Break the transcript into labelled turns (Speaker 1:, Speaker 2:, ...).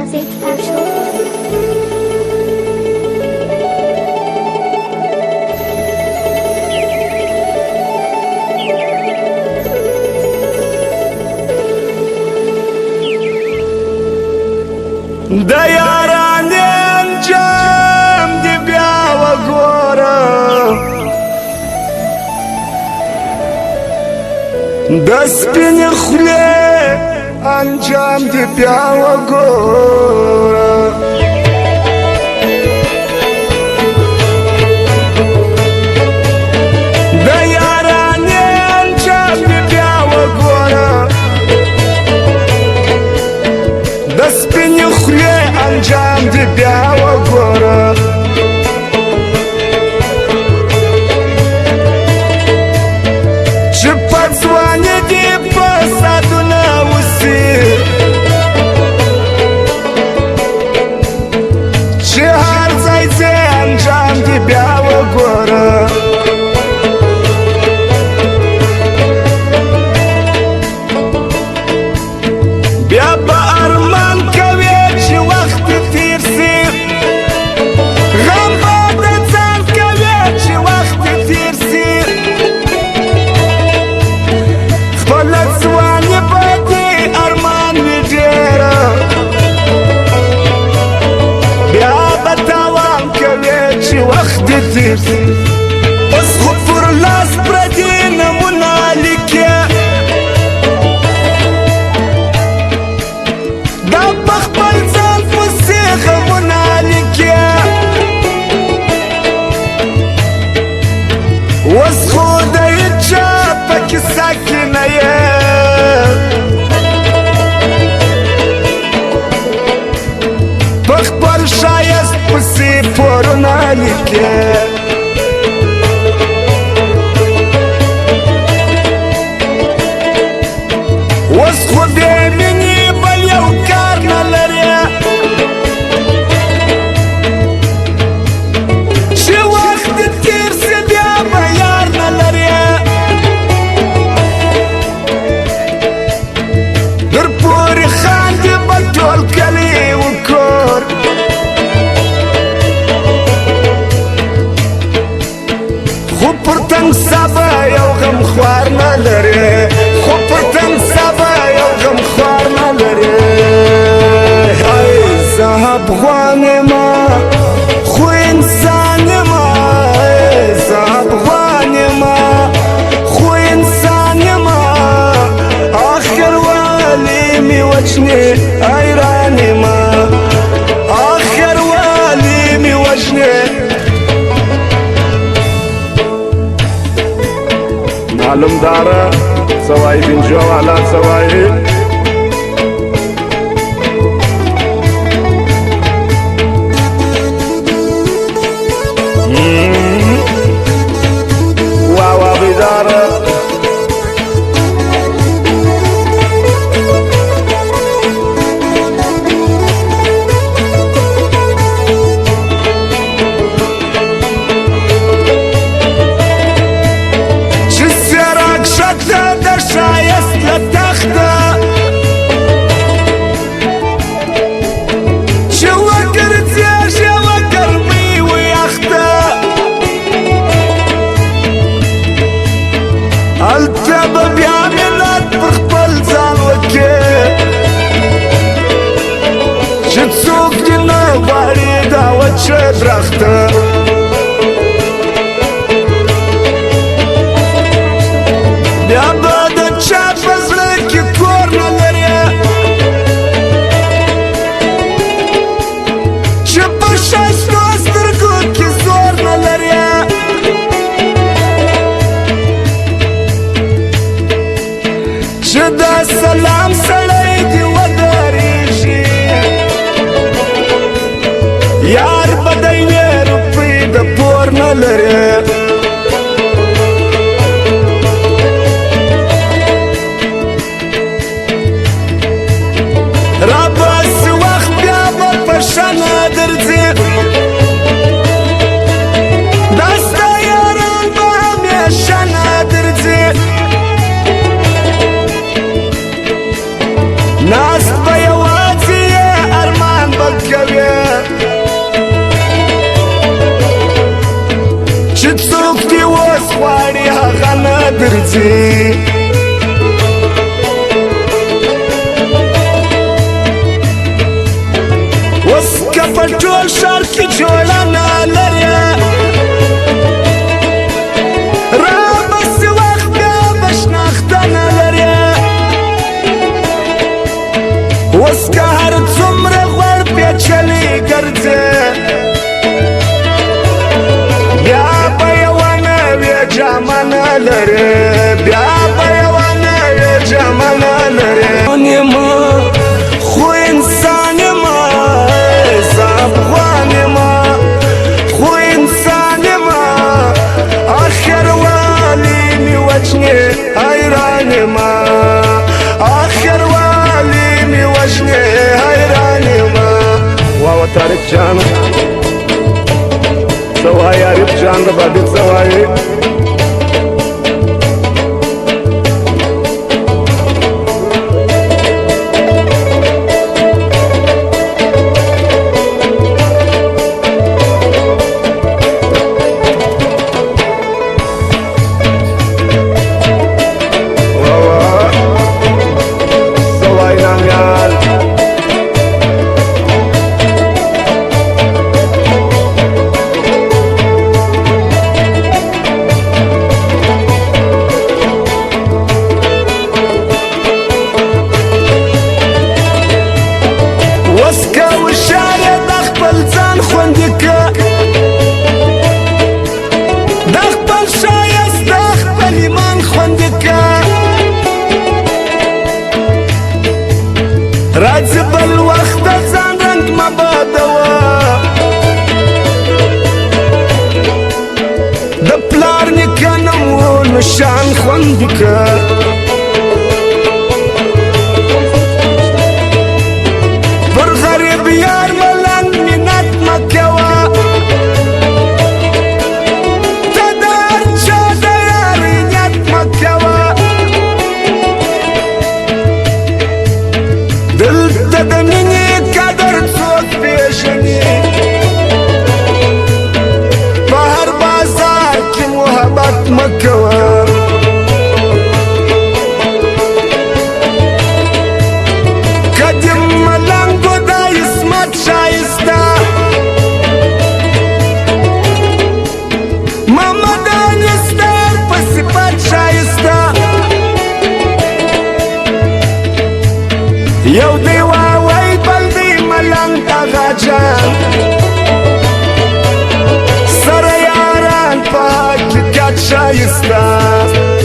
Speaker 1: Music Actual.
Speaker 2: د یارانې انجام دی بیا وګوره د سپینې خولې انجام دی بیا وګوره د یارانې انجام دی بیا وګوره د سپینې خولې انجام دی بیا وګوره چې په ځوانۍ دې فسادونه وسي چې هر ځای ځای انجام دی بیا وګوره بیا به ارمان کوي چې وخت تیر سي غم به د ځان کوي چې وخت تیر سي خپله ځواني به دې ارمان وي ډېره بیا به تاوان کوي چې وخت تیر سي اوس خو پر لاس پردي نمونه لیکې دا په خپل ځان پسې غمونه لیکې اوس خو د هېچا په کیسه کې نه یې په خپل ښایست پسې پورونه لیکې اوس خو بې مینې بل یو کار نه لرې چې وخت تیر سي بیا به یار نه لرې در پورې خاندې به ټول کلی وکور خو پر تنګ سبا یو غمخوار نه لرې خو پر تنګ سبا یو غمخوار نه لرې زه افغان یمه خو انسان یمه زه افغان یمه خو انسان یمه آخر ولې مې وجنې حیران یمه آخر ولې مې وجنې معلوم داره سوایی بینجا والا سوایی واوا بیداره شایست لتخته چې وګرځېږي وګرمۍ ویخته هلته به بیا ملت پر خپل ځان وکړي چې څوک دې نه غواړي دا وچه درخته بیا به د چا په زړه کې کور نه لرې چې په ښایستو سترګو کې زور نه لرې چې دا سلام سړی دې ودرېږي یار به دی ویرو په ټول ښار کې جوړه لري را بس وخت بیا به شناخته نه لري اوس که هر څومره غوړ پیچلی ګرځې بیا به یوه نوې جامه نه لري بیا به یوه نوې جامه نه لري خو انسان یمه زه افغان یمه خو انسان یمه آخر والی مې وجنې حیران یمه آخر والی مې وجنې حیران یمه واوه طارق جان څه وایې عارف جان ربابي څه وایې راځه بل وخت ځان رنګ مه بدوه د پلار نیکه نوم و نشان خوندي که پر غریب یار ملنګ منت مه کوه ته د هر چا د یارۍ نیت مه کوه دلته د مینې قدر څوک پیژني په هر بازار کې محبت مه کوه قدیم ملنګو دا عصمت ښایسته محمد انستر په صفت ښایسته یو دی واوی بل دی ملنګ اغا جان سره یاران په حقیقت ښایسته